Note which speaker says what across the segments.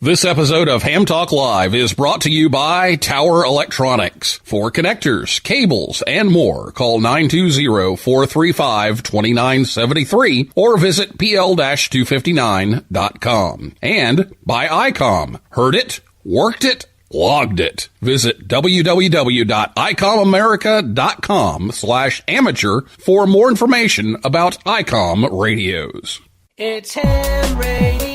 Speaker 1: This episode of Ham Talk Live is brought to you by Tower Electronics. For connectors, cables, and more, call 920-435-2973 or visit pl-259.com. And by ICOM. Heard it, worked it, logged it. Visit www.icomamerica.com/amateur for more information about ICOM radios.
Speaker 2: It's Ham Radio.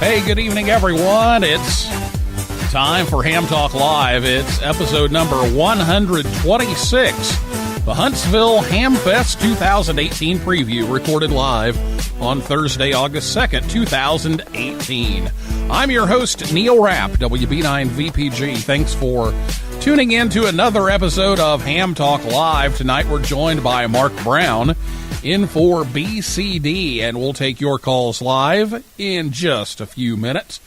Speaker 1: Hey, good evening, everyone. It's time for Ham Talk Live. It's episode number 126, the Huntsville Hamfest 2018 preview, recorded live on Thursday, August 2nd, 2018. I'm your host, Neil Rapp, WB9VPG. Thanks for tuning in to another episode of Ham Talk Live. Tonight, we're joined by Mark Brown in for BCD, and we'll take your calls live in just a few minutes.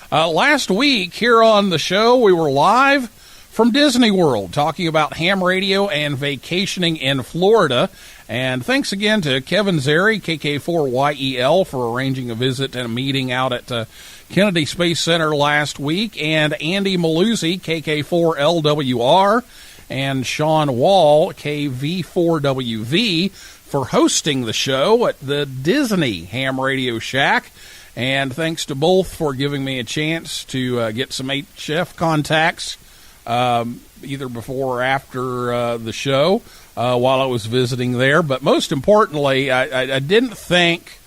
Speaker 1: Last week here on the show, we were live from Disney World talking about ham radio and vacationing in Florida. And thanks again to Kevin Zeri, KK4YEL, for arranging a visit and a meeting out at Kennedy Space Center last week, and Andy Maluzzi, KK4LWR, and Sean Wall, KV4WV, for hosting the show at the Disney Ham Radio Shack. And thanks to both for giving me a chance to get some HF contacts either before or after the show while I was visiting there. But most importantly, I didn't thank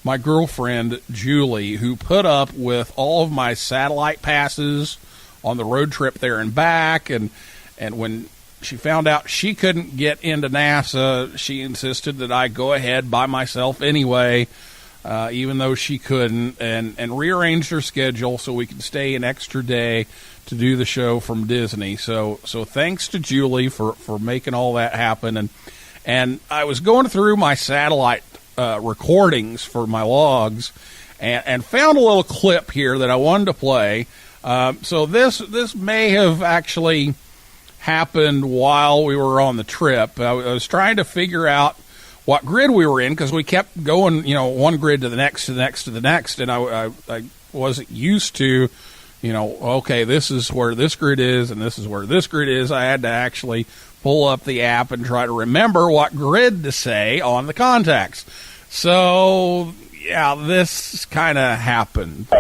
Speaker 1: my girlfriend, Julie, who put up with all of my satellite passes on the road trip there and back. And when she found out she couldn't get into NASA, she insisted that I go ahead by myself anyway, even though she couldn't, and rearranged her schedule so we could stay an extra day to do the show from Disney. So thanks to Julie for making all that happen. And I was going through my satellite recordings for my logs and found a little clip here that I wanted to play. So this may have actually happened while we were on the trip. I was trying to figure out what grid we were in because we kept going, one grid to the next, to the next, to the next, and I wasn't used to, okay, this is where this grid is, and this is where this grid is. I had to actually pull up the app and try to remember what grid to say on the contacts. So, yeah, this kind of happened.
Speaker 3: No!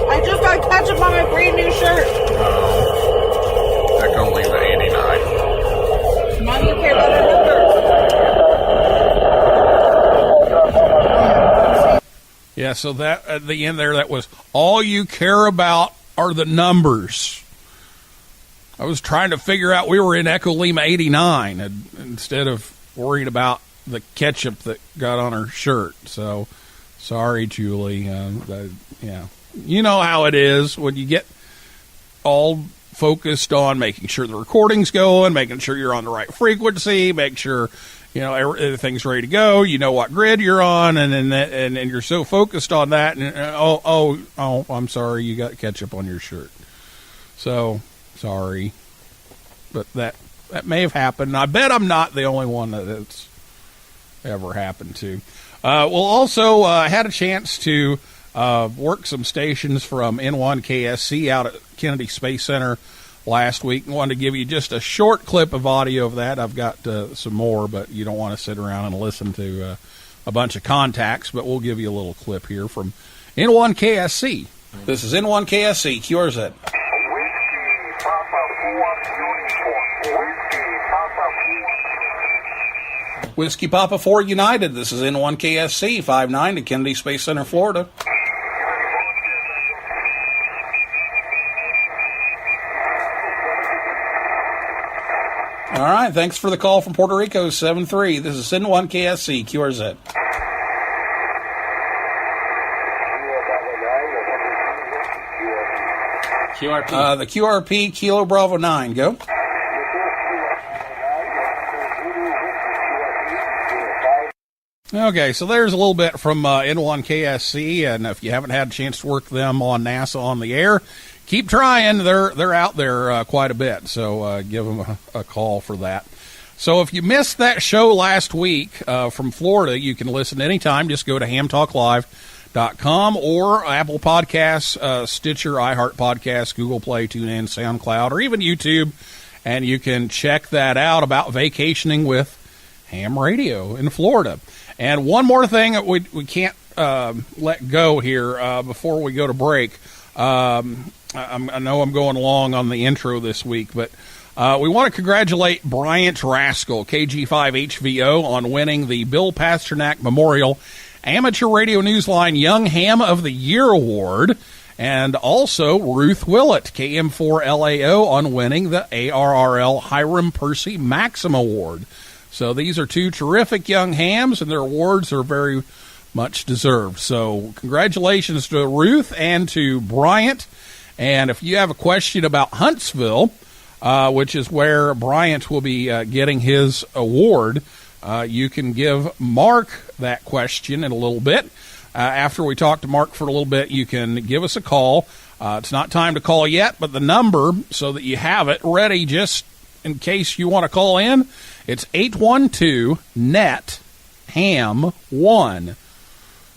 Speaker 3: I just got ketchup on my brand new shirt.
Speaker 1: That can only be 89.
Speaker 3: Now you care about the numbers.
Speaker 1: Yeah, so that at the end there, that was all you care about are the numbers. I was trying to figure out we were in Echo Lima 89 instead of worried about the ketchup that got on her shirt. So, sorry, Julie. Yeah, you know how it is when you get all focused on making sure the recording's going, making sure you're on the right frequency, make sure everything's ready to go. You know what grid you're on, and you're so focused on that. And oh, I'm sorry, you got ketchup on your shirt. So sorry, but that may have happened. I bet I'm not the only one that it's ever happened to. We'll also had a chance to work some stations from N1 KSC out at Kennedy Space Center last week. I wanted to give you just a short clip of audio of that. I've got some more, but you don't want to sit around and listen to a bunch of contacts, but we'll give you a little clip here from N1 KSC. This is N1 KSC, QRZ. Whiskey Papa 4 United, this is N1 KSC, 59 to Kennedy Space Center, Florida. All right, thanks for the call from Puerto Rico, 7-3. This is N1 KSC, QRZ.
Speaker 4: QRP.
Speaker 1: The QRP, Kilo Bravo 9, go. Okay, so there's a little bit from N1 KSC, and if you haven't had a chance to work them on NASA on the air, keep trying. They're out there quite a bit, so give them a call for that. So if you missed that show last week from Florida, you can listen anytime. Just go to hamtalklive.com or Apple Podcasts, Stitcher, iHeart Podcasts, Google Play, TuneIn, SoundCloud, or even YouTube, and you can check that out about vacationing with ham radio in Florida. And one more thing that we can't let go here before we go to break. I know I'm going long on the intro this week, but we want to congratulate Bryant Rascal, KG5HVO, on winning the Bill Pasternak Memorial Amateur Radio Newsline Young Ham of the Year Award, and also Ruth Willett, KM4LAO, on winning the ARRL Hiram Percy Maxim Award. So these are two terrific young hams, and their awards are very much deserved. So congratulations to Ruth and to Bryant. And if you have a question about Huntsville, which is where Bryant will be getting his award, you can give Mark that question in a little bit. After we talk to Mark for a little bit, you can give us a call. It's not time to call yet, but the number, so that you have it ready just in case you want to call in, it's 812-NET-HAM-1.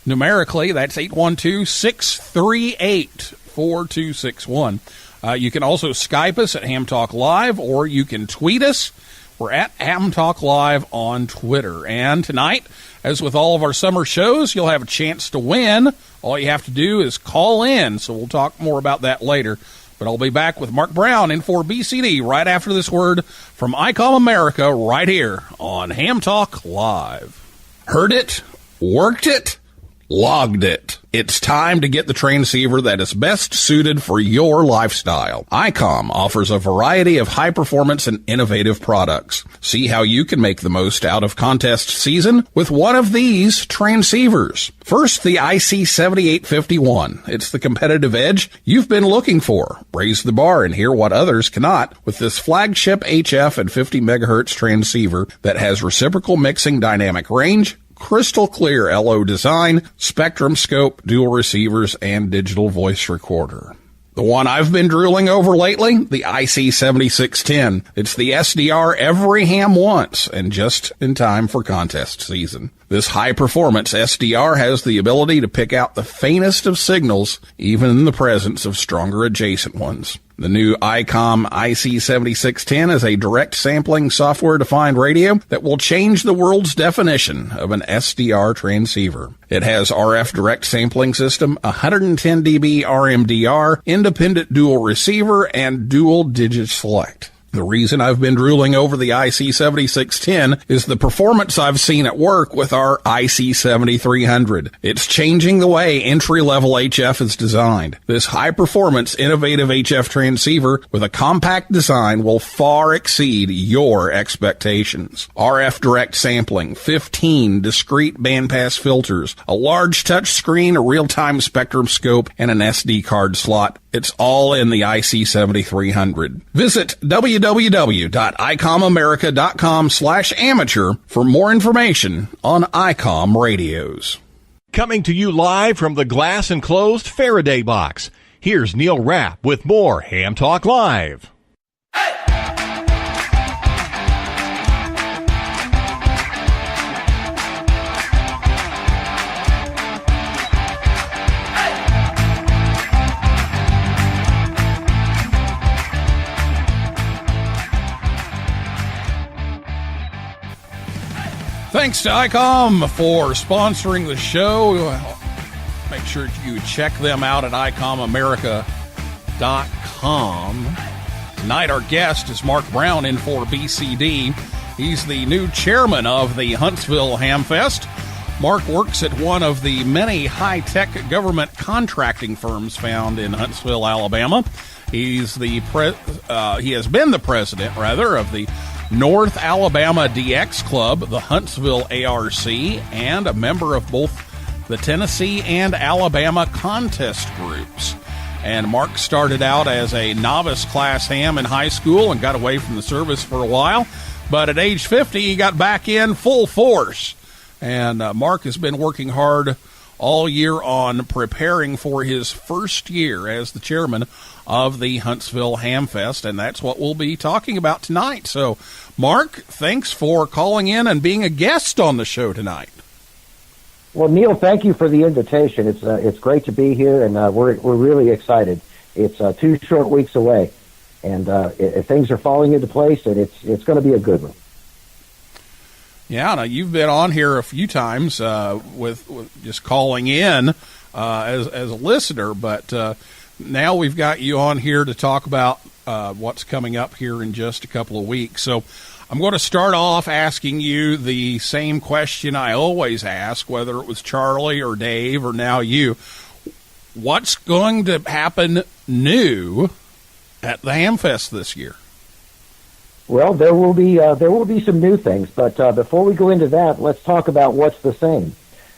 Speaker 1: Numerically, that's 812-638-4261. You can also Skype us at Ham Talk Live, or you can tweet us. We're at Ham Talk Live on Twitter. And tonight, as with all of our summer shows, you'll have a chance to win. All you have to do is call in, so we'll talk more about that later. But I'll be back with Mark Brown in for BCD right after this word from ICOM America right here on Ham Talk Live. Heard it? Worked it? Logged it. It's time to get the transceiver that is best suited for your lifestyle. ICOM offers a variety of high-performance and innovative products. See how you can make the most out of contest season with one of these transceivers. First, the IC7851. It's the competitive edge you've been looking for. Raise the bar and hear what others cannot with this flagship HF and 50 megahertz transceiver that has reciprocal mixing dynamic range, crystal clear LO design, spectrum scope, dual receivers, and digital voice recorder. The one I've been drooling over lately, the IC7610. It's the SDR every ham wants, and just in time for contest season. This high-performance SDR has the ability to pick out the faintest of signals, even in the presence of stronger adjacent ones. The new ICOM IC7610 is a direct sampling software-defined radio that will change the world's definition of an SDR transceiver. It has RF direct sampling system, 110 dB RMDR, independent dual receiver, and dual digit select. The reason I've been drooling over the IC7610 is the performance I've seen at work with our IC7300. It's changing the way entry-level HF is designed. This high-performance, innovative HF transceiver with a compact design will far exceed your expectations. RF direct sampling, 15 discrete bandpass filters, a large touch screen, a real-time spectrum scope, and an SD card slot. It's all in the IC7300. Visit www.icomamerica.com/amateur for more information on ICOM radios.
Speaker 5: Coming to you live from the glass enclosed Faraday box, here's Neil Rapp with more Ham Talk Live.
Speaker 1: Thanks to ICOM for sponsoring the show. Make sure you check them out at icomamerica.com. Tonight, our guest is Mark Brown in for BCD. He's the new chairman of the Huntsville Hamfest. Mark works at one of the many high-tech government contracting firms found in Huntsville, Alabama. He has been the president, of the North Alabama DX Club, the Huntsville ARC, and a member of both the Tennessee and Alabama contest groups. And Mark started out as a novice class ham in high school and got away from the service for a while. But at age 50, he got back in full force. And Mark has been working hard all year on preparing for his first year as the chairman of the Huntsville Hamfest, and that's what we'll be talking about tonight. So, Mark, thanks for calling in and being a guest on the show tonight.
Speaker 4: Well, Neil, thank you for the invitation. It's great to be here, and we're really excited. It's 2 short weeks away, and things are falling into place, and it's going to be a good one.
Speaker 1: Yeah, now you've been on here a few times with just calling in as a listener, but now we've got you on here to talk about what's coming up here in just a couple of weeks. So I'm going to start off asking you the same question I always ask, whether it was Charlie or Dave or now you. What's going to happen new at the Hamfest this year?
Speaker 4: Well, there will be some new things, but before we go into that, let's talk about what's the same.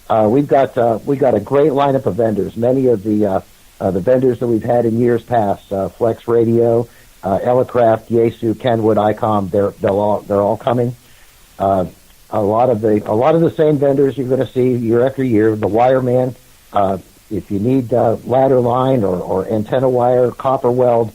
Speaker 4: We've got a great lineup of vendors. Many of the vendors that we've had in years past, Flex Radio, Elecraft, Yaesu, Kenwood, ICOM, they're all coming. A lot of the same vendors you're going to see year after year. The Wireman, if you need ladder line or antenna wire, copper weld.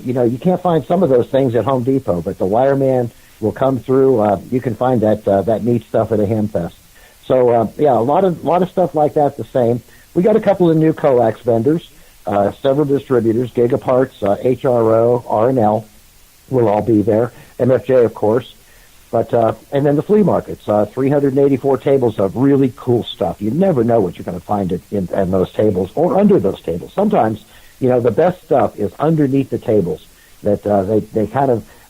Speaker 4: You can't find some of those things at Home Depot, but the Wireman will come through. You can find that neat stuff at a Hamfest. So a lot of stuff like that. The same. We got a couple of new coax vendors, several distributors, Gigaparts, HRO, R&L will all be there. MFJ, of course, but and then the flea markets. 384 tables of really cool stuff. You never know what you're going to find in those tables or under those tables. Sometimes. The best stuff is underneath the tables. That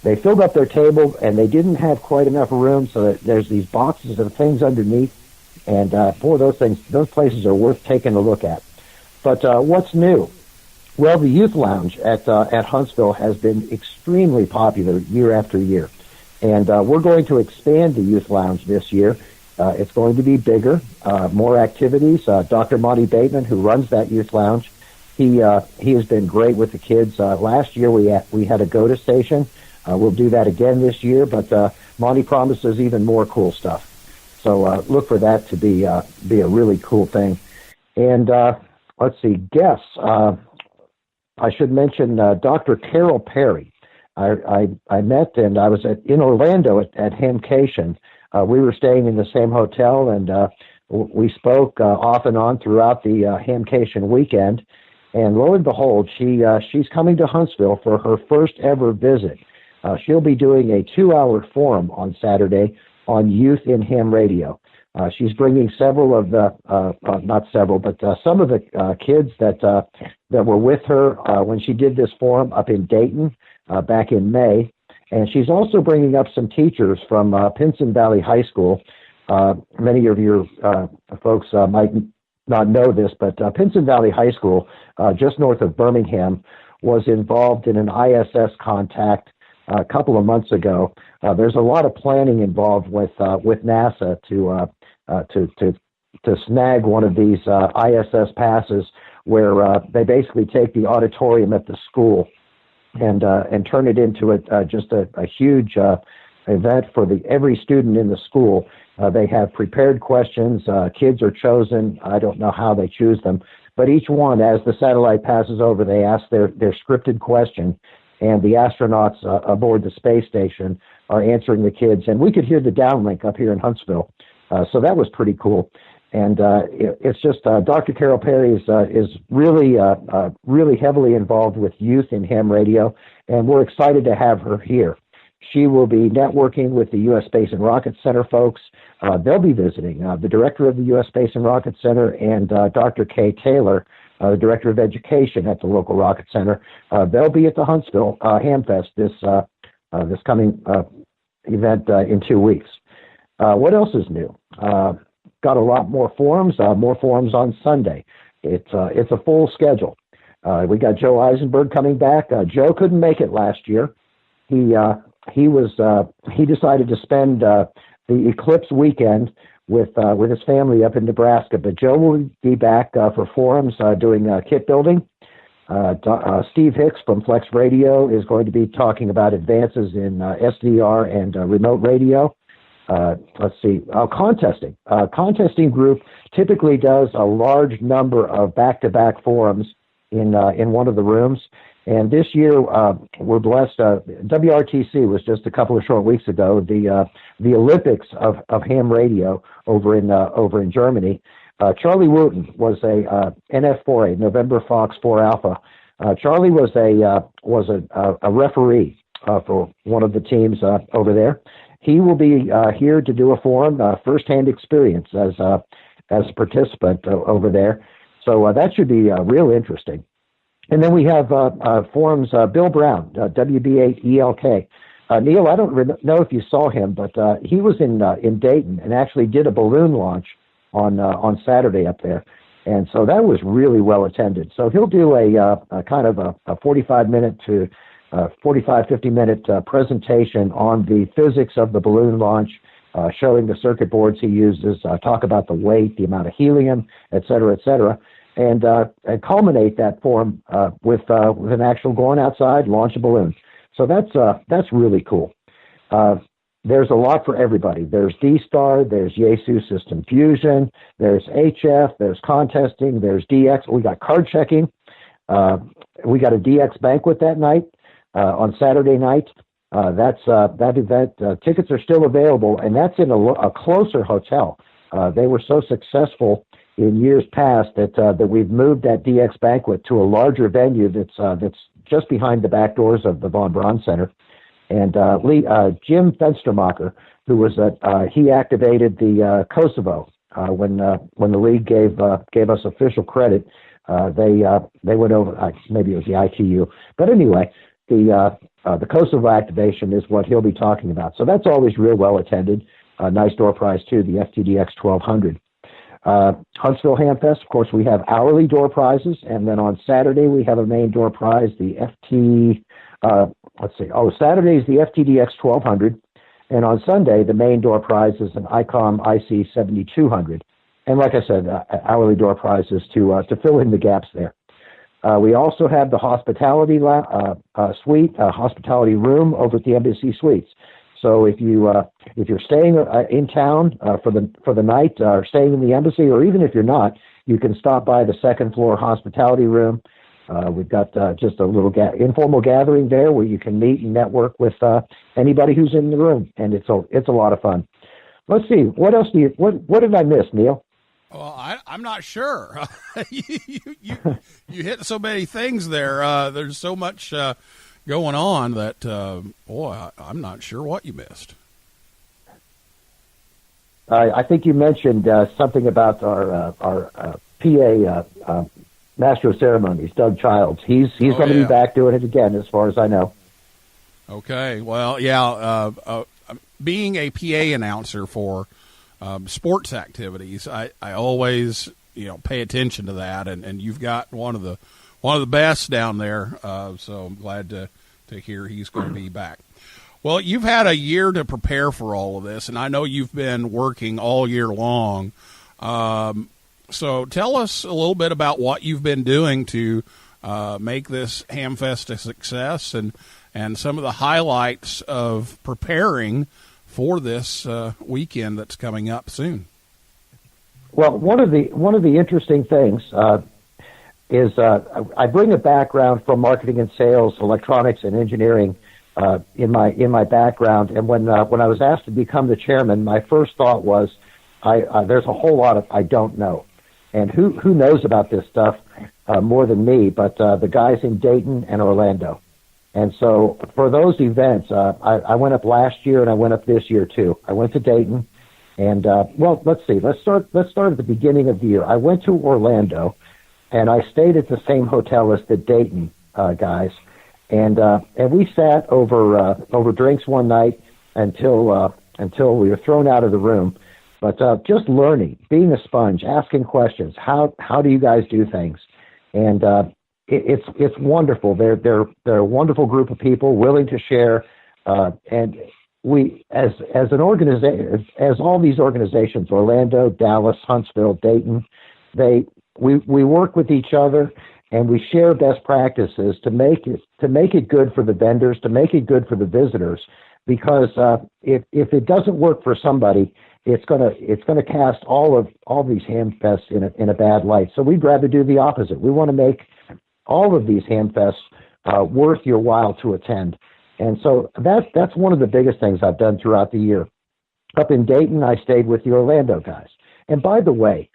Speaker 4: they filled up their table and they didn't have quite enough room, so that there's these boxes of things underneath. And for those places are worth taking a look at. But what's new? Well, the Youth Lounge at Huntsville has been extremely popular year after year, and we're going to expand the Youth Lounge this year. It's going to be bigger, more activities. Dr. Monty Bateman, who runs that Youth Lounge. He has been great with the kids. Last year we had a GOTA station. We'll do that again this year, but Monty promises even more cool stuff. So look for that to be a really cool thing. And let's see, guests. I should mention Dr. Carol Perry. I met and I was in Orlando at Hamcation. We were staying in the same hotel, and we spoke off and on throughout the Hamcation weekend. And lo and behold, she's coming to Huntsville for her first ever visit. She'll be doing a 2-hour forum on Saturday on youth in ham radio. She's bringing several of the, not several, but some of the kids that were with her when she did this forum up in Dayton back in May. And she's also bringing up some teachers from Pinson Valley High School. Many of your folks might not know this, but Pinson Valley High School, just north of Birmingham, was involved in an ISS contact a couple of months ago. There's a lot of planning involved with NASA to snag one of these ISS passes, where they basically take the auditorium at the school and turn it into just a huge event for every student in the school. They have prepared questions. Kids are chosen. I don't know how they choose them, but each one, as the satellite passes over, they ask their scripted question, and the astronauts aboard the space station are answering the kids. And we could hear the downlink up here in Huntsville, so that was pretty cool. And it's just Dr. Carol Perry is really heavily involved with youth in ham radio, and we're excited to have her here. She will be networking with the U.S. Space and Rocket Center folks. They'll be visiting the director of the U.S. Space and Rocket Center and Dr. Kay Taylor, the director of education at the local rocket center. They'll be at the Huntsville Hamfest this coming event in 2 weeks. What else is new? Got a lot more forums on Sunday. It's a full schedule. We got Joe Eisenberg coming back. Joe couldn't make it last year. he decided to spend the eclipse weekend with his family up in Nebraska. But Joe will be back for forums doing kit building. Steve Hicks from Flex Radio is going to be talking about advances in SDR and remote radio. Let's see, contesting. Contesting group typically does a large number of back-to-back forums in one of the rooms. And this year, we're blessed. WRTC was just a couple of short weeks ago. The Olympics of ham radio over in Germany. Charlie Wooten was a NF4A, November Fox 4 Alpha. Charlie was a referee for one of the teams over there. He will be here to do a forum, firsthand experience as a participant over there. So that should be real interesting. And then we have forums, Bill Brown, WB8ELK. Neil, I don't know if you saw him, but he was in Dayton and actually did a balloon launch on Saturday up there. And so that was really well attended. So he'll do a kind of a 45-minute to 50-minute presentation on the physics of the balloon launch, showing the circuit boards he uses, talk about the weight, the amount of helium, et cetera, and culminate that forum with an actual going outside, launch a balloon. So that's really cool. There's a lot for everybody. There's D-Star, there's Yaesu System Fusion, there's HF, there's contesting, there's DX. We got card checking. We got a DX banquet that night on Saturday night. That event. Tickets are still available, and that's in a closer hotel. They were so successful in years past that we've moved that DX banquet to a larger venue that's just behind the back doors of the Von Braun Center. And Jim Fenstermacher, who was he activated the Kosovo when the league gave us official credit. They went over, maybe it was the ITU, but anyway, the Kosovo activation is what he'll be talking about. So that's always real well attended. Nice door prize too, the FTDX 1200. Huntsville Hamfest, of course, we have hourly door prizes, and then on Saturday we have a main door prize, the Saturday is the FTDX 1200, and on Sunday the main door prize is an ICOM IC 7200. And like I said, hourly door prizes to fill in the gaps there. We also have the hospitality suite, hospitality room over at the Embassy Suites. So if you're staying in town for the night, or staying in the embassy, or even if you're not, you can stop by the second floor hospitality room. We've got just a little informal gathering there where you can meet and network with anybody who's in the room, and it's a lot of fun. Let's see, what else what did I miss, Neil?
Speaker 1: Well, I'm not sure. you hit so many things there. There's so much going on that I'm not sure what you missed.
Speaker 4: I think you mentioned something about our PA Master of Ceremonies, Doug Childs. He's going to be back doing it again, as far as I know.
Speaker 1: Okay, well, yeah, being a PA announcer for sports activities, I always pay attention to that, and you've got one of the best down there. So I'm glad to hear he's going to be back. Well, you've had a year to prepare for all of this, and I know you've been working all year long. So tell us a little bit about what you've been doing to make this Hamfest a success, and some of the highlights of preparing for this weekend that's coming up soon.
Speaker 4: Well, one of the interesting things is I bring a background from marketing and sales, electronics and engineering in my background. And when I was asked to become the chairman, my first thought was, there's a whole lot of I don't know, and who knows about this stuff more than me? But the guys in Dayton and Orlando. And so for those events, I went up last year and I went up this year too. I went to Dayton, and let's see. Let's start at the beginning of the year. I went to Orlando, and I stayed at the same hotel as the Dayton guys, and we sat over drinks one night until we were thrown out of the room. But just learning, being a sponge, asking questions. How do you guys do things? And it's wonderful. They're a wonderful group of people willing to share And we, as an organization, as all these organizations, Orlando, Dallas, Huntsville, Dayton, we work with each other and we share best practices to make it good for the vendors, to make it good for the visitors. Because if it doesn't work for somebody, it's gonna cast all these hamfests in a bad light. So we'd rather do the opposite. We want to make all of these hamfests worth your while to attend. And so that's one of the biggest things I've done throughout the year. Up in Dayton, I stayed with the Orlando guys. And by the way,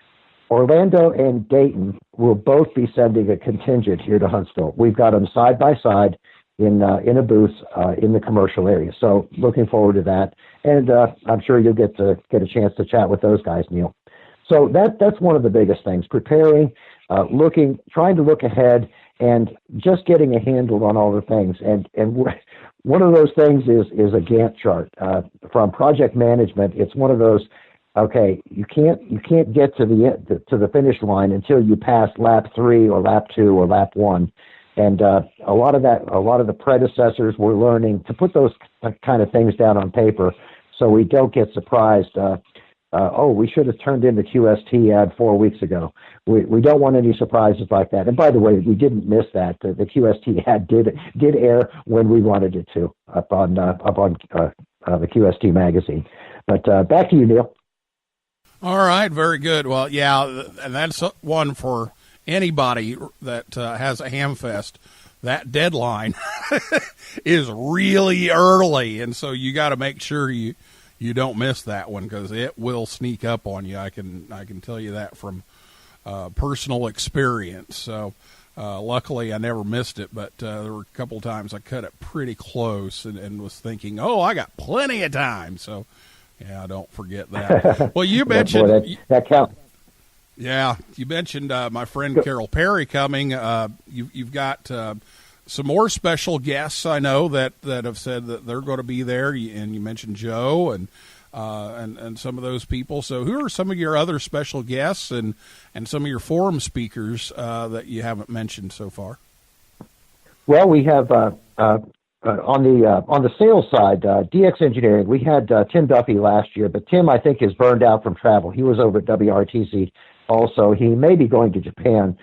Speaker 4: Orlando and Dayton will both be sending a contingent here to Huntsville. We've got them side by side in a booth in the commercial area. So looking forward to that. And I'm sure you'll get a chance to chat with those guys, Neil. So that's one of the biggest things, preparing, trying to look ahead and just getting a handle on all the things. And one of those things is a Gantt chart. From project management, it's one of those, okay, you can't get to the finish line until you pass lap 3 or lap 2 or lap 1. And a lot of the predecessors were learning to put those kind of things down on paper so we don't get surprised. We should have turned in the QST ad 4 weeks ago. We don't want any surprises like that. And by the way, we didn't miss that. The QST ad did air when we wanted it to up on the QST magazine. But back to you, Neil.
Speaker 1: All right, very good. Well, yeah, and that's one for anybody that has a hamfest. That deadline is really early, and so you got to make sure you don't miss that one because it will sneak up on you. I can tell you that from personal experience. So luckily I never missed it, but there were a couple times I cut it pretty close and was thinking, I got plenty of time. So yeah, don't forget that. Well, you mentioned
Speaker 4: that counts.
Speaker 1: Yeah, you mentioned my friend Carol Perry coming. You've got some more special guests I know that have said that they're going to be there, and you mentioned Joe and some of those people. So who are some of your other special guests and some of your forum speakers that you haven't mentioned so far?
Speaker 4: Well, we have on the sales side, DX Engineering. We had Tim Duffy last year, but Tim I think is burned out from travel. He was over at WRTC. Also, he may be going to Japan.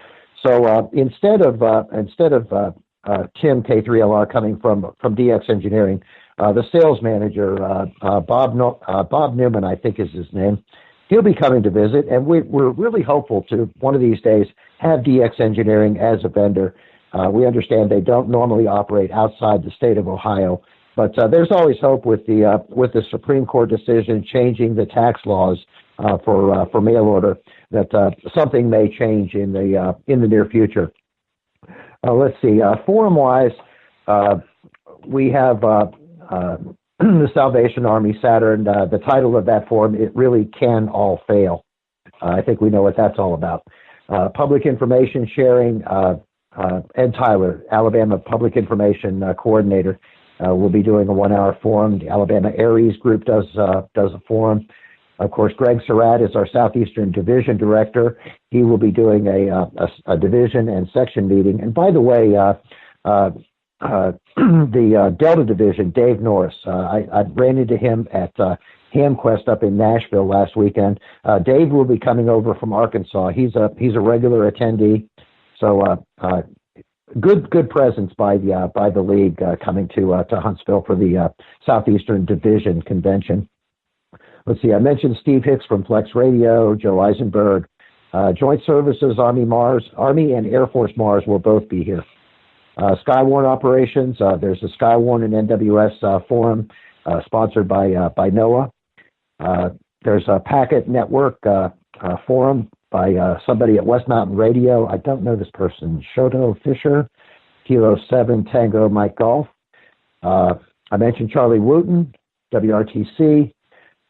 Speaker 4: So instead of Tim K3LR coming from DX Engineering, the sales manager Bob Newman, I think is his name. He'll be coming to visit, and we're really hopeful to one of these days have DX Engineering as a vendor. We understand they don't normally operate outside the state of Ohio, but there's always hope with the Supreme Court decision changing the tax laws for mail order that something may change in the near future. Let's see. Forum wise, we have the Salvation Army Saturn. The title of that forum, It Really Can All Fail. I think we know what that's all about. Public information sharing. Ed Tyler, Alabama Public Information Coordinator, will be doing a 1-hour forum. The Alabama Aries Group does a forum. Of course, Greg Surratt is our Southeastern Division Director. He will be doing a division and section meeting. And by the way, the Delta Division, Dave Norris, I ran into him at HamQuest up in Nashville last weekend. Dave will be coming over from Arkansas. He's a regular attendee. So good presence by the league coming to Huntsville for the Southeastern Division Convention. Let's see, I mentioned Steve Hicks from Flex Radio, Joe Eisenberg. Joint Services, Army and Air Force Mars will both be here. Skywarn Operations, there's a Skywarn and NWS forum sponsored by NOAA. There's a Packet Network forum by somebody at West Mountain Radio. I don't know this person. Shoto Fisher, Kilo 7 Tango Mike Golf. I mentioned Charlie Wooten, WRTC.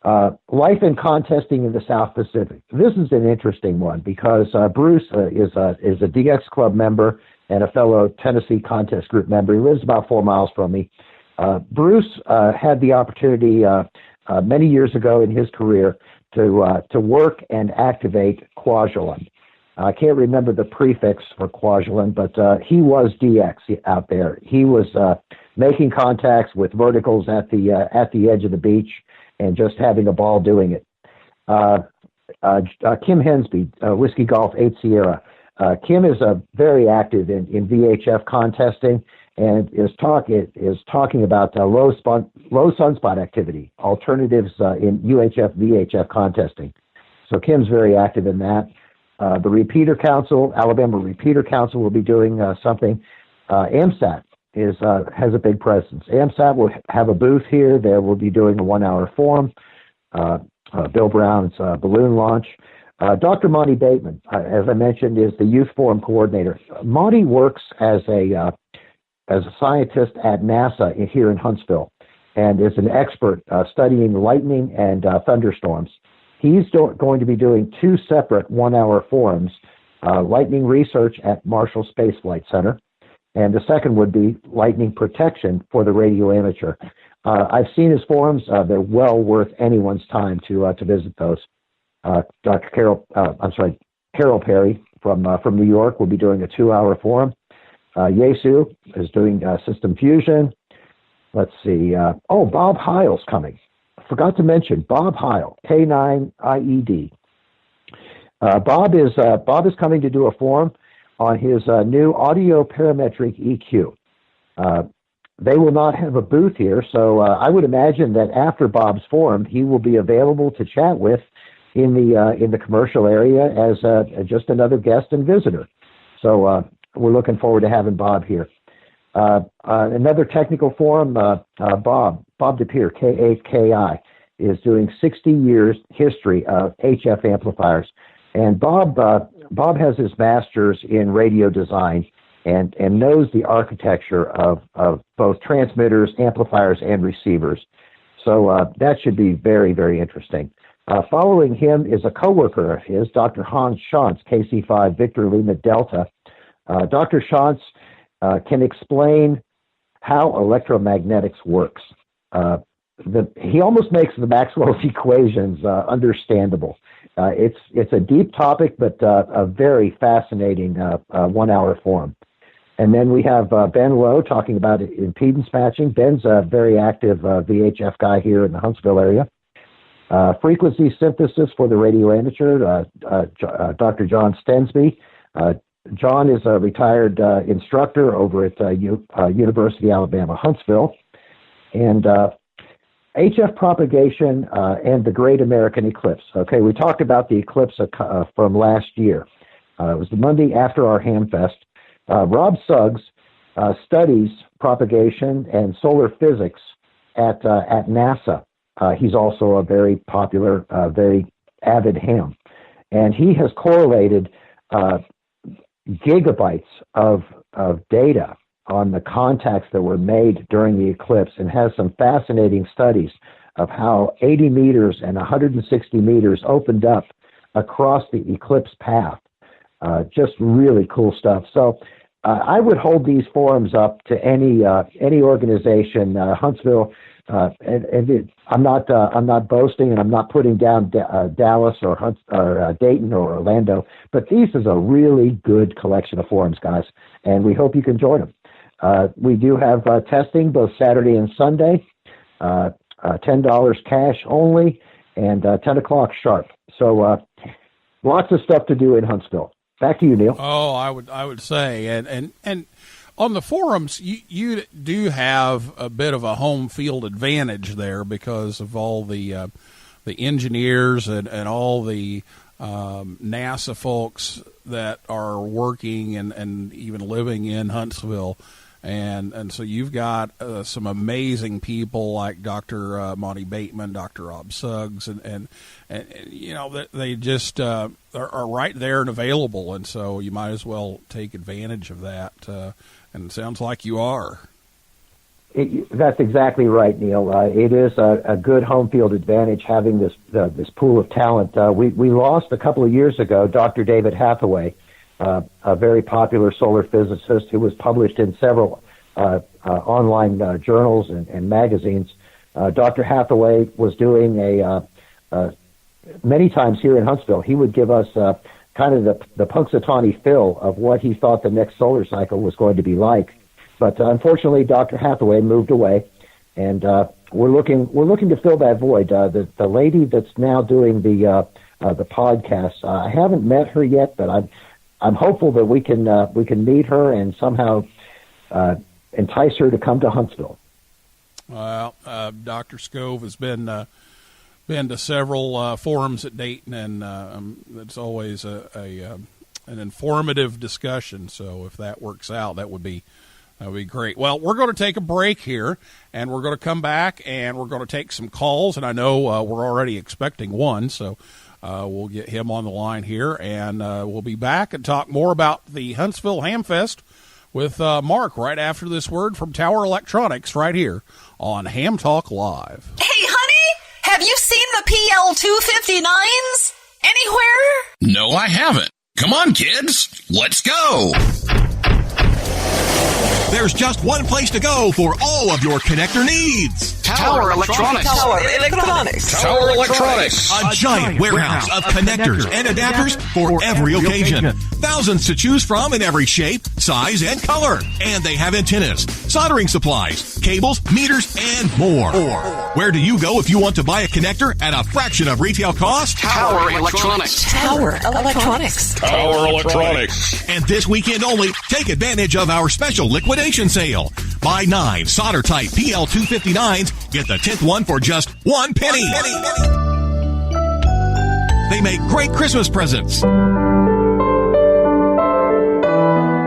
Speaker 4: Life and contesting in the South Pacific. This is an interesting one because Bruce is a DX Club member and a fellow Tennessee Contest Group member. He lives about 4 miles from me. Bruce had the opportunity many years ago in his career to work and activate Kwajalein. I can't remember the prefix for Kwajalein, but he was DX out there. He was making contacts with verticals at the edge of the beach and just having a ball doing it. Kim Hensby, Whiskey Golf 8 Sierra. Kim is very active in VHF contesting and is talking about low sunspot activity, alternatives in UHF VHF contesting. So Kim's very active in that. The Repeater Council, Alabama Repeater Council, will be doing something. AMSAT has a big presence. AMSAT will have a booth here. They will be doing a 1-hour forum. Bill Brown's balloon launch. Dr. Monty Bateman, as I mentioned, is the youth forum coordinator. Monty works as a scientist at NASA here in Huntsville, and is an expert studying lightning and thunderstorms. He's going to be doing 2 separate 1-hour forums: lightning research at Marshall Space Flight Center, and the second would be lightning protection for the radio amateur. I've seen his forums. They're well worth anyone's time to visit those. Dr. Carol Perry from New York will be doing a 2-hour forum. Yesu is doing system fusion. Let's see. Bob Heil's coming. Forgot to mention Bob Heil, K9IED. Bob is coming to do a forum on his new audio parametric EQ. They will not have a booth here, so I would imagine that after Bob's forum, he will be available to chat with in the commercial area as just another guest and visitor. So we're looking forward to having Bob here. Another technical forum, Bob DePere, K8KI, is doing 60 years history of HF amplifiers. And Bob has his master's in radio design and knows the architecture of both transmitters, amplifiers, and receivers. So that should be very, very interesting. Following him is a coworker of his, Dr. Hans Schantz, KC5 Victor Lima Delta. Dr. Schantz can explain how electromagnetics works. He almost makes the Maxwell's equations understandable. It's a deep topic, but a very fascinating 1-hour forum. And then we have Ben Lowe talking about impedance matching. Ben's a very active VHF guy here in the Huntsville area. Frequency synthesis for the radio amateur, Dr. John Stensby. John is a retired instructor over at University of Alabama, Huntsville. And HF propagation and the Great American Eclipse. Okay, we talked about the eclipse from last year. It was the Monday after our Hamfest. Rob Suggs studies propagation and solar physics at NASA. He's also a very popular, very avid ham. And he has correlated gigabytes of data on the contacts that were made during the eclipse and has some fascinating studies of how 80 meters and 160 meters opened up across the eclipse path. Just really cool stuff. So I would hold these forums up to any organization. Huntsville, I'm not boasting, and I'm not putting down Dallas or Dayton or Orlando, but this is a really good collection of forums, guys, and we hope you can join them. We do have testing both Saturday and Sunday, $10 cash only, and 10 o'clock sharp. So lots of stuff to do in Huntsville. Back to you, Neil.
Speaker 1: Oh, I would say, and on the forums, you do have a bit of a home field advantage there because of all the engineers and all the NASA folks that are working and even living in Huntsville. And so you've got some amazing people like Dr. Monty Bateman, Dr. Rob Suggs, and you know, they just are right there and available, and so you might as well take advantage of that. And it sounds like you are.
Speaker 4: That's exactly right, Neil. It is a good home field advantage having this pool of talent. We lost a couple of years ago Dr. David Hathaway, a very popular solar physicist who was published in several online journals and magazines. Dr. Hathaway was doing many times here in Huntsville. He would give us kind of the Punxsutawney Phil of what he thought the next solar cycle was going to be like. But unfortunately, Dr. Hathaway moved away, and we're looking to fill that void. The lady that's now doing the podcast, I haven't met her yet, but I'm hopeful that we can meet her and somehow entice her to come to Huntsville. Well,
Speaker 1: Dr. Scove has been to several forums at Dayton, and it's always an informative discussion. So if that works out, that would be great. Well, we're going to take a break here, and we're going to come back, and we're going to take some calls. And I know we're already expecting one, so we'll get him on the line here, and we'll be back and talk more about the Huntsville Hamfest with Mark right after this word from Tower Electronics right here on Ham Talk Live.
Speaker 6: Hey, honey, have you seen the PL259s anywhere?
Speaker 7: No, I haven't. Come on, kids. Let's go.
Speaker 5: There's just one place to go for all of your connector needs.
Speaker 7: Tower Electronics.
Speaker 6: Tower Electronics.
Speaker 7: Tower Electronics.
Speaker 5: A giant warehouse of connectors and adapters for every occasion. Thousands to choose from in every shape, size, and color. And they have antennas, soldering supplies, cables, meters, and more. Where do you go if you want to buy a connector at a fraction of retail cost?
Speaker 7: Tower Electronics.
Speaker 6: Tower Electronics.
Speaker 7: Tower Electronics.
Speaker 5: And this weekend only, take advantage of our special liquidation sale. Buy 9 solder-type PL259s, get the 10th one for just $1 penny. They make great Christmas presents.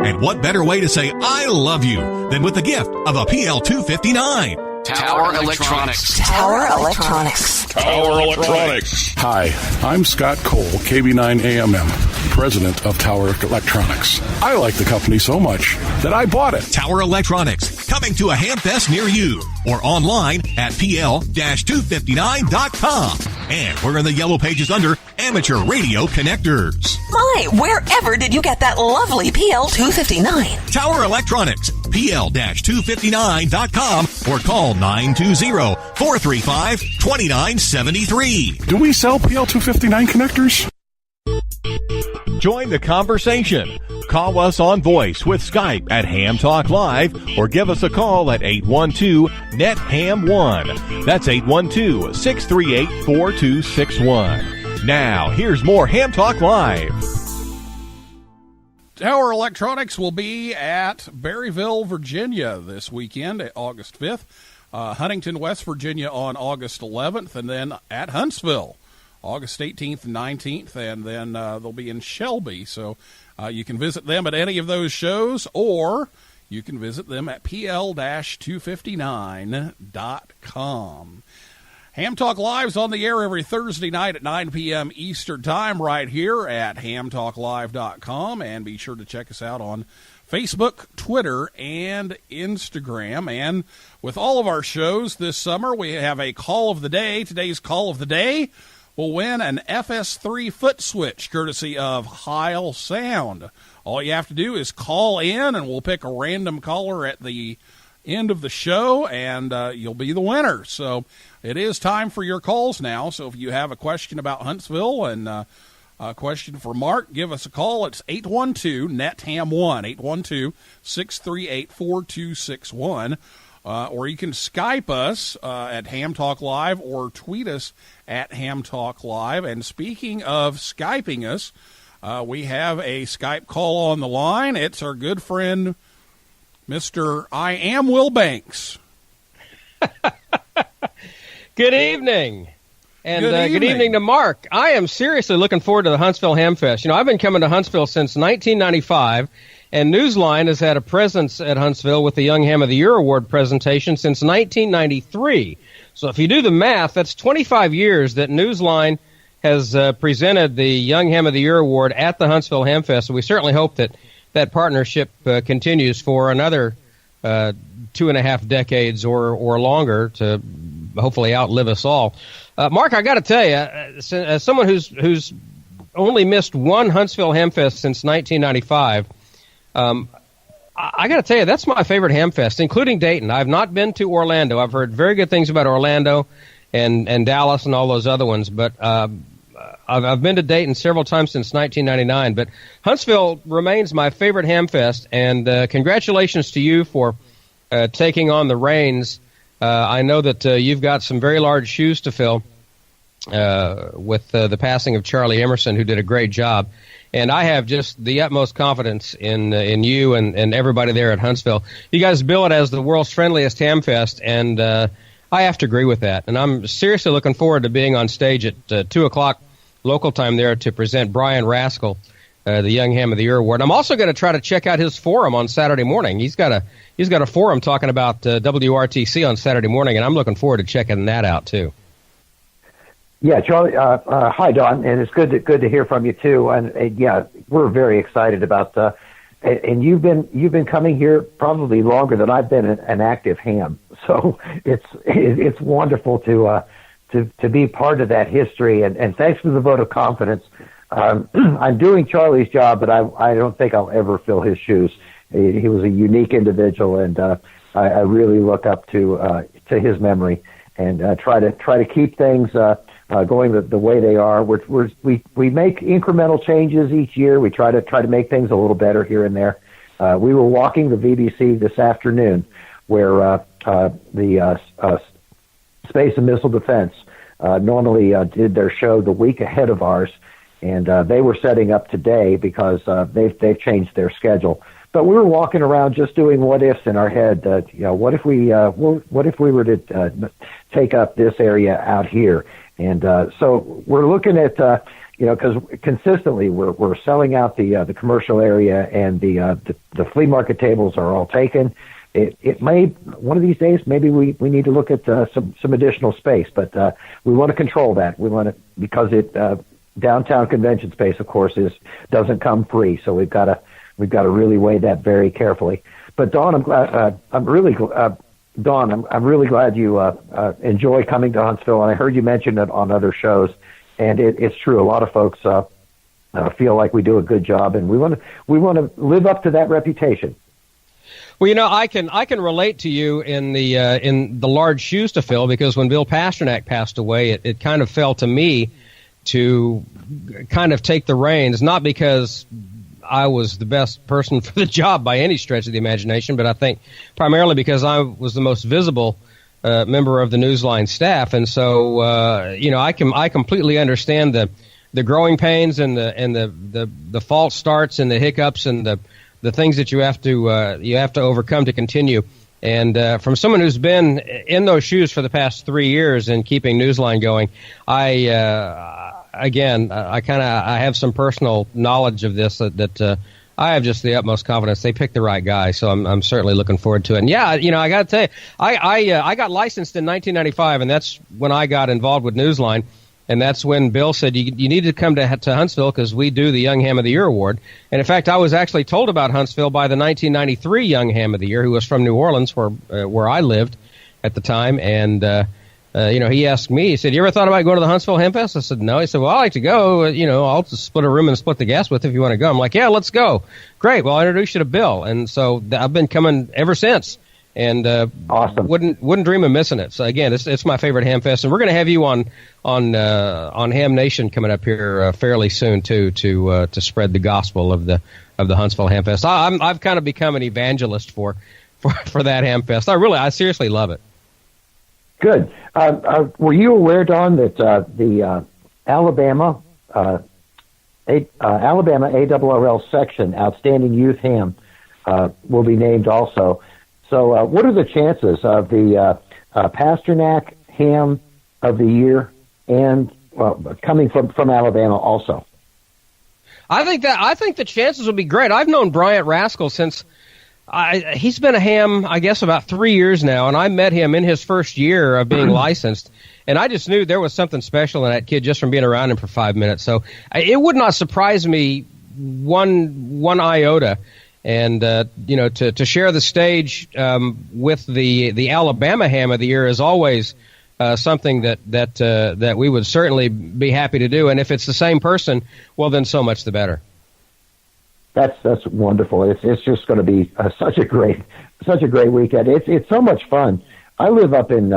Speaker 5: And what better way to say I love you than with the gift of a PL259?
Speaker 7: Tower Electronics.
Speaker 6: Tower Electronics.
Speaker 7: Tower Electronics.
Speaker 8: Hi, I'm Scott Cole, KB9AMM, president of Tower Electronics. I like the company so much that I bought it.
Speaker 5: Tower Electronics, coming to a Hamfest near you, or online at pl-259.com. And we're in the yellow pages under Amateur Radio Connectors.
Speaker 6: My, wherever did you get that lovely PL259?
Speaker 5: Tower Electronics, pl-259.com, or call 920-435-2973.
Speaker 8: Do we sell PL259 connectors?
Speaker 5: Join the conversation. Call us on voice with Skype at Ham Talk Live, or give us a call at 812-NET-HAM1. That's 812-638-4261. Now, here's more Ham Talk Live.
Speaker 1: Tower Electronics will be at Berryville, Virginia this weekend, August 5th. Huntington, West Virginia on August 11th, and then at Huntsville, August 18th and 19th, and then they'll be in Shelby. So you can visit them at any of those shows, or you can visit them at pl-259.com. Ham Talk Live's on the air every Thursday night at 9 p.m. Eastern Time right here at hamtalklive.com, and be sure to check us out on Facebook, Twitter, and Instagram. And with all of our shows this summer, we have a call of the day. Today's call of the day will win an FS3 foot switch courtesy of Heil Sound. All you have to do is call in, and we'll pick a random caller at the end of the show, and you'll be the winner. So it is time for your calls now. So if you have a question about Huntsville and a question for Mark, give us a call. It's 812-NET-HAM1, 812-638-4261. Or you can Skype us at Ham Talk Live, or tweet us at Ham Talk Live. And speaking of Skyping us, we have a Skype call on the line. It's our good friend, Mr. I Am Will Banks.
Speaker 9: Good evening. And good evening to Mark. I am seriously looking forward to the Huntsville Hamfest. You know, I've been coming to Huntsville since 1995, and Newsline has had a presence at Huntsville with the Young Ham of the Year Award presentation since 1993. So if you do the math, that's 25 years that Newsline has presented the Young Ham of the Year Award at the Huntsville Hamfest. So we certainly hope that that partnership continues for another 2.5 decades or longer to hopefully outlive us all. Mark, I got to tell you, as someone who's only missed one Huntsville Hamfest since 1995, I got to tell you, that's my favorite Hamfest, including Dayton. I've not been to Orlando. I've heard very good things about Orlando and Dallas and all those other ones, but I've been to Dayton several times since 1999, but Huntsville remains my favorite Hamfest, and congratulations to you for taking on the reins. I know that you've got some very large shoes to fill with the passing of Charlie Emerson, who did a great job. And I have just the utmost confidence in you and everybody there at Huntsville. You guys bill it as the world's friendliest Hamfest, and I have to agree with that. And I'm seriously looking forward to being on stage at 2 o'clock local time there to present Brian Rascal, the Young Ham of the Year Award. I'm also going to try to check out his forum on Saturday morning. He's got a forum talking about WRTC on Saturday morning, and I'm looking forward to checking that out, too.
Speaker 4: Yeah, Charlie. Hi, Don, and it's good to hear from you too. And yeah, we're very excited about. And you've been coming here probably longer than I've been an active ham. So it's wonderful to be part of that history. And thanks for the vote of confidence. I'm doing Charlie's job, but I don't think I'll ever fill his shoes. He was a unique individual, and I really look up to his memory and try to keep things. Going the way they are. We make incremental changes each year. We try to make things a little better here and there. We were walking the VBC this afternoon, where the Space and Missile Defense normally did their show the week ahead of ours, and they were setting up today because they've changed their schedule. But we were walking around just doing what ifs in our head. What if we were to take up this area out here? And so we're looking at, because consistently we're selling out the commercial area, and the flea market tables are all taken. It may one of these days maybe we need to look at some additional space, but we want to control that. We want to, because downtown convention space, of course, doesn't come free, so we've got to really weigh that very carefully. But Dawn, I'm really glad you enjoy coming to Huntsville, and I heard you mention it on other shows, and it's true. A lot of folks feel like we do a good job, and we want to live up to that reputation.
Speaker 9: Well, I can relate to you in the large shoes to fill, because when Bill Pasternak passed away, it kind of fell to me to kind of take the reins, not because I was the best person for the job by any stretch of the imagination, but I think primarily because I was the most visible member of the Newsline staff, and so I completely understand the growing pains and the false starts and the hiccups and the things that you have to overcome to continue. And from someone who's been in those shoes for the past 3 years and keeping Newsline going, I have some personal knowledge of this that I have just the utmost confidence they picked the right guy. So I'm certainly looking forward to it. And yeah, I got to tell you, I got licensed in 1995, and that's when I got involved with Newsline. And that's when Bill said, you need to come to Huntsville because we do the Young Ham of the Year Award. And in fact, I was actually told about Huntsville by the 1993 Young Ham of the Year, who was from New Orleans, where I lived at the time. And he asked me, he said, "You ever thought about going to the Huntsville Hamfest?" I said, "No." He said, "Well, I like to go. I'll just split a room and split the gas with if you want to go." I'm like, "Yeah, let's go." Great. Well, I'll introduce you to Bill. And so I've been coming ever since. And
Speaker 4: awesome.
Speaker 9: Wouldn't dream of missing it. So again, it's my favorite Hamfest, and we're going to have you on Ham Nation coming up here fairly soon too to spread the gospel of the Huntsville Hamfest. I've kind of become an evangelist for that Hamfest. I seriously love it.
Speaker 4: Good. Were you aware, Don, that the Alabama ARRL section Outstanding Youth Ham will be named also? So what are the chances of the Pasternak Ham of the Year and coming from Alabama also?
Speaker 9: I think the chances will be great. I've known Bryant Rascal since he's been a ham, I guess, about 3 years now, and I met him in his first year of being licensed, and I just knew there was something special in that kid just from being around him for 5 minutes. So it would not surprise me one iota. And to share the stage with the Alabama Ham of the Year is always something that we would certainly be happy to do. And if it's the same person, well, then so much the better.
Speaker 4: That's wonderful. It's just going to be such a great weekend. It's so much fun. I live up in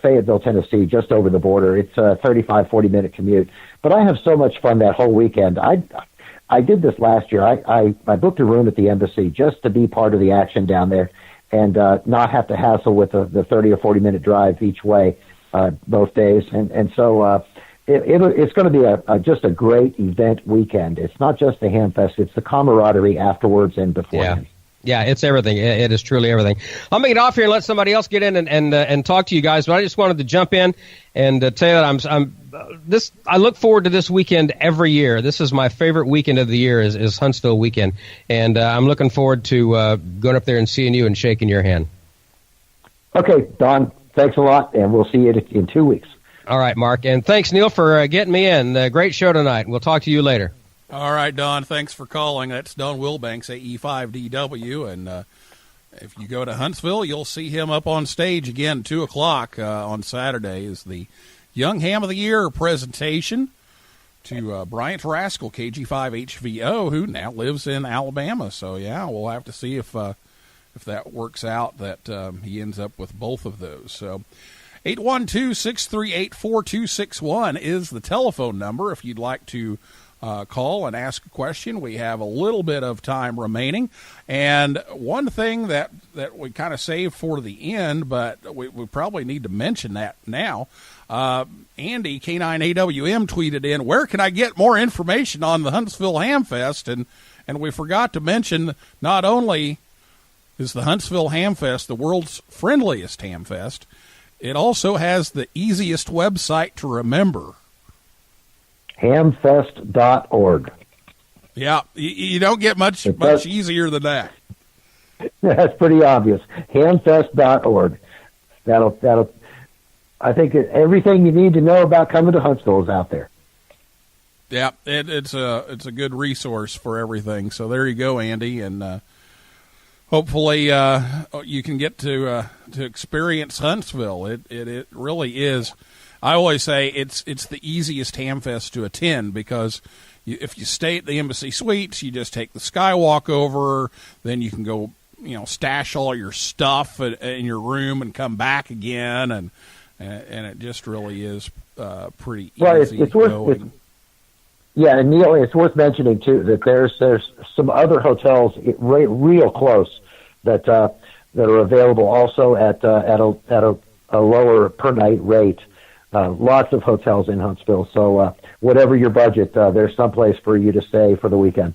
Speaker 4: Fayetteville, Tennessee, just over the border. It's a 35, 40-minute commute. But I have so much fun that whole weekend. I did this last year. I booked a room at the embassy just to be part of the action down there and not have to hassle with the 30 or 40-minute drive each way both days. And so it's going to be just a great event weekend. It's not just the Hamfest. It's the camaraderie afterwards and beforehand.
Speaker 9: Yeah, it's everything. It is truly everything. I'll make it off here and let somebody else get in and talk to you guys. But I just wanted to jump in and tell you that I look forward to this weekend every year. This is my favorite weekend of the year is Huntsville weekend, and I'm looking forward to going up there and seeing you and shaking your hand.
Speaker 4: Okay, Don. Thanks a lot, and we'll see you in 2 weeks.
Speaker 9: All right, Mark, and thanks, Neil, for getting me in. Great show tonight. We'll talk to you later.
Speaker 1: All right, Don, thanks for calling. That's Don Wilbanks, AE5DW, and if you go to Huntsville, you'll see him up on stage again, 2 o'clock on Saturday is the Young Ham of the Year presentation to Bryant Rascal, KG5HVO, who now lives in Alabama. So, yeah, we'll have to see if that works out, that he ends up with both of those. So 812-638-4261 is the telephone number if you'd like to call and ask a question. We have a little bit of time remaining. And one thing that we kind of saved for the end, but we probably need to mention that now. Andy, K9AWM, tweeted in, where can I get more information on the Huntsville Hamfest? And we forgot to mention, not only is the Huntsville Hamfest the world's friendliest hamfest, it also has the easiest website to remember.
Speaker 4: Hamfest.org.
Speaker 1: Yeah, you don't get much easier than that.
Speaker 4: That's pretty obvious. Hamfest.org. That'll. I think everything you need to know about coming to Huntsville is out there.
Speaker 1: Yeah, it's a good resource for everything. So there you go, Andy, and hopefully you can get to experience Huntsville. It really is. I always say it's the easiest Hamfest to attend because if you stay at the Embassy Suites, you just take the Skywalk over, then you can go, stash all your stuff in your room and come back again, and it just really is pretty easy.
Speaker 4: It's worth. And Neil, it's worth mentioning too that there's some other hotels real close that are available also at a lower per night rate. Lots of hotels in Huntsville, so whatever your budget, there's someplace for you to stay for the weekend.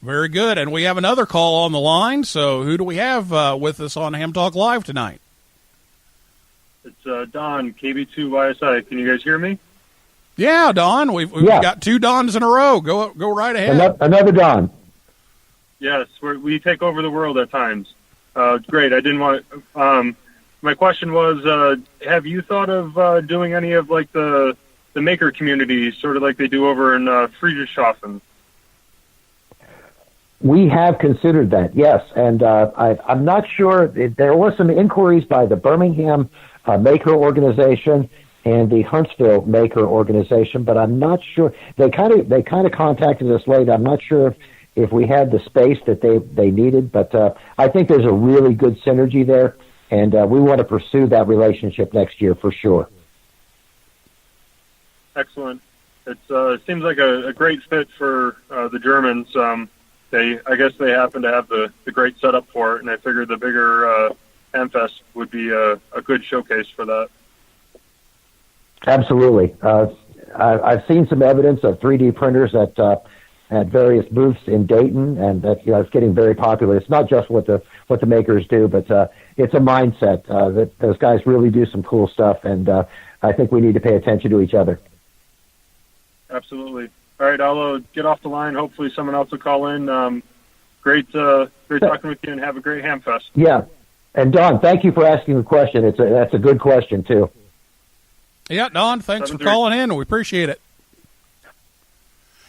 Speaker 1: Very good, and we have another call on the line, so who do we have with us on Ham Talk Live tonight?
Speaker 10: It's Don, KB2YSI. Can you guys hear me?
Speaker 1: Yeah, Don. We've got 2 Dons in a row. Go right ahead.
Speaker 4: Another Don.
Speaker 10: Yes, we take over the world at times. Great. I didn't want my question was, have you thought of doing any of like the maker community, sort of like they do over in Friedrichshafen?
Speaker 4: We have considered that, yes, and I'm not sure. There was some inquiries by the Birmingham Maker Organization and the Huntsville Maker Organization, but I'm not sure. They kind of contacted us late. I'm not sure if we had the space that they needed, but I think there's a really good synergy there. And we want to pursue that relationship next year for sure.
Speaker 10: Excellent. It seems like a great fit for the Germans. I guess they happen to have the great setup for it, and I figured the bigger Hamfest would be a good showcase for that.
Speaker 4: Absolutely. I've seen some evidence of 3D printers at various booths in Dayton, and that it's getting very popular. It's not just what the makers do, but it's a mindset that those guys really do some cool stuff, and I think we need to pay attention to each other.
Speaker 10: Absolutely. All right, I'll get off the line. Hopefully someone else will call in. Great talking with you, and have a great Hamfest.
Speaker 4: Yeah, and Don, thank you for asking the question. That's a good question too.
Speaker 1: Yeah, Don, thanks for calling in. We appreciate it.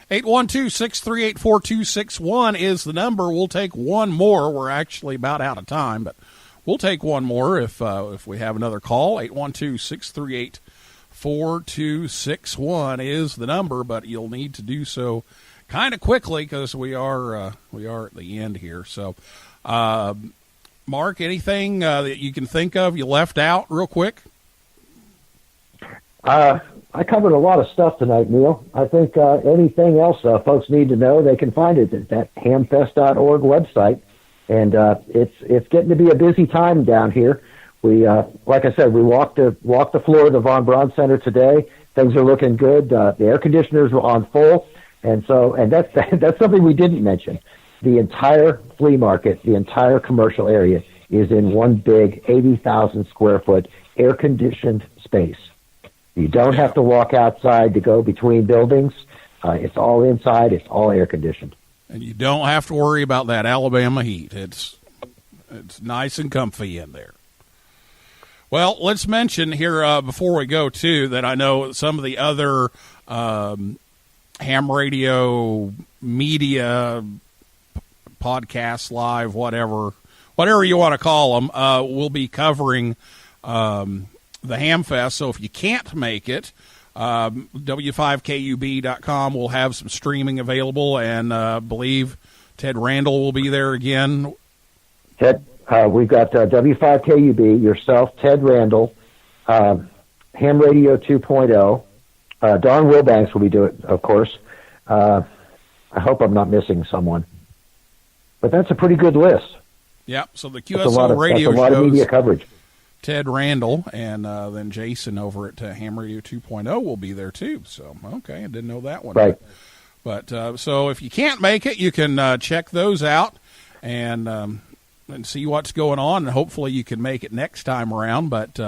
Speaker 1: 812-638-4261 is the number. We'll take one more. We're actually about out of time, but we'll take one more if we have another call. 812-638-4261 is the number, but you'll need to do so kind of quickly because we are at the end here. So Mark, anything that you can think of you left out real quick?
Speaker 4: I covered a lot of stuff tonight, Neil. I think anything else folks need to know, they can find it at that hamfest.org website. And it's getting to be a busy time down here. We, like I said, we walked the floor of the Von Braun Center today. Things are looking good. The air conditioners were on full, and that's something we didn't mention. The entire flea market, the entire commercial area, is in one big 80,000 square foot air conditioned space. You don't have to walk outside to go between buildings. It's all inside. It's all air conditioned.
Speaker 1: And you don't have to worry about that Alabama heat. It's nice and comfy in there. Well, let's mention here before we go, too, that I know some of the other ham radio media podcasts, live, whatever you want to call them, will be covering the Hamfest. So if you can't make it, W5KUB.com will have some streaming available, and believe Ted Randall will be there again.
Speaker 4: Ted, we've got W5KUB, yourself, Ted Randall, Ham Radio 2.0. Don Wilbanks will be doing it, of course. I hope I'm not missing someone. But that's a pretty good list.
Speaker 1: Yeah, so the QSL radio
Speaker 4: shows. That's a lot of media coverage.
Speaker 1: Ted Randall, and then Jason over at Ham Radio 2.0 will be there too. So, okay, I didn't know that one.
Speaker 4: Right.
Speaker 1: But so if you can't make it, you can check those out and see what's going on, and hopefully you can make it next time around. But,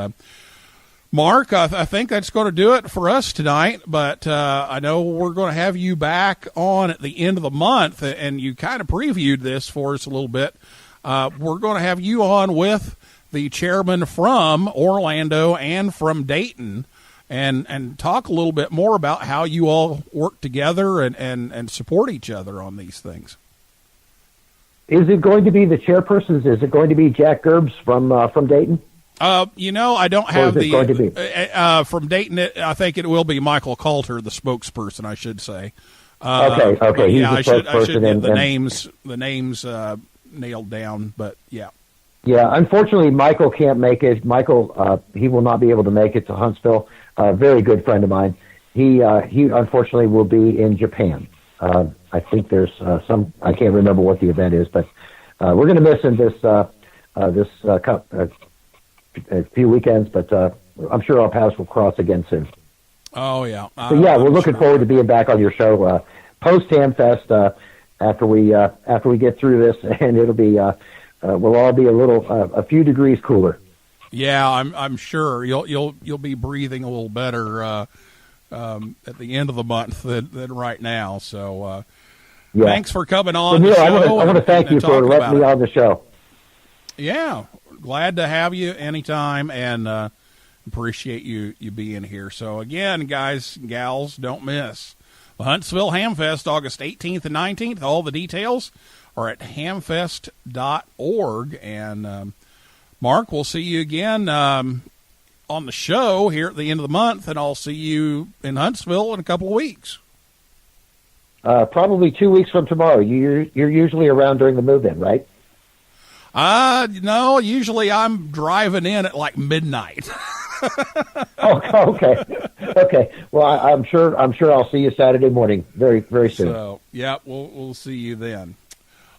Speaker 1: Mark, I think that's going to do it for us tonight. But I know we're going to have you back on at the end of the month, and you kind of previewed this for us a little bit. We're going to have you on with the chairman from Orlando and from Dayton, and talk a little bit more about how you all work together and support each other on these things.
Speaker 4: Is it going to be the chairpersons? Is it going to be Jack Gerbs from Dayton?
Speaker 1: I don't have the
Speaker 4: going to be?
Speaker 1: From Dayton. I think it will be Michael Coulter, the spokesperson, I should say.
Speaker 4: Okay. He's
Speaker 1: yeah,
Speaker 4: the spokesperson.
Speaker 1: I should get the names nailed down, but yeah.
Speaker 4: Yeah, unfortunately, Michael can't make it. Michael, he will not be able to make it to Huntsville. Very good friend of mine. He unfortunately will be in Japan. I think there's I can't remember what the event is, but we're going to miss him this few weekends. But I'm sure our paths will cross again soon.
Speaker 1: Oh yeah.
Speaker 4: So yeah, we're looking forward to being back on your show post Hamfest after we get through this, and it'll be. We'll all be a few degrees cooler.
Speaker 1: Yeah, I'm sure you'll be breathing a little better at the end of the month than right now. So,
Speaker 4: yeah.
Speaker 1: Thanks for coming on.
Speaker 4: So,
Speaker 1: the
Speaker 4: Neil,
Speaker 1: show
Speaker 4: I want to thank you for letting me on the show.
Speaker 1: Yeah, glad to have you anytime, and appreciate you being here. So again, guys and gals, don't miss the Huntsville Hamfest, August 18th and 19th. All the details are at hamfest.org. And Mark, we'll see you again on the show here at the end of the month, and I'll see you in Huntsville in a couple of weeks.
Speaker 4: Probably 2 weeks from tomorrow. You're usually around during the move-in, right?
Speaker 1: No, usually I'm driving in at like midnight.
Speaker 4: Okay. Well, I'm sure I'll see you Saturday morning, very, very soon.
Speaker 1: So, yeah, we'll see you then.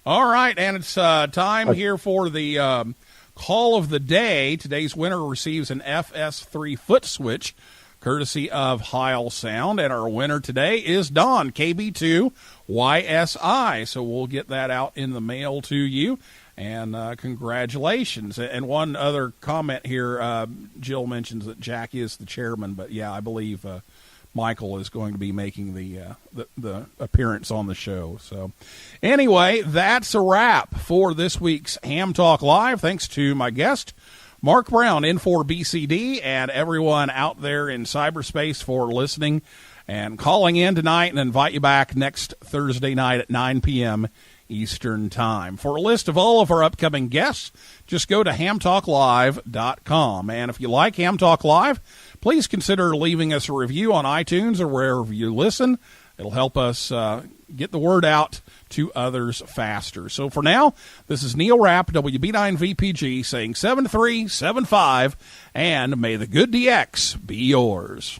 Speaker 1: All right, and it's time here for the call of the day. Today's winner receives an FS3 foot switch, courtesy of Heil Sound, and our winner today is Don, KB2YSI. So we'll get that out in the mail to you, and congratulations. And one other comment here, Jill mentions that Jack is the chairman, but yeah, I believe Michael is going to be making the appearance on the show. So anyway, that's a wrap for this week's Ham Talk Live. Thanks to my guest, Mark Brown, N4BCD, and everyone out there in cyberspace for listening and calling in tonight, and invite you back next Thursday night at 9 p.m. Eastern Time. For a list of all of our upcoming guests, just go to hamtalklive.com. And if you like Ham Talk Live, please consider leaving us a review on iTunes or wherever you listen. It'll help us get the word out to others faster. So for now, this is Neil Rapp, WB9VPG, saying 7375, and may the good DX be yours.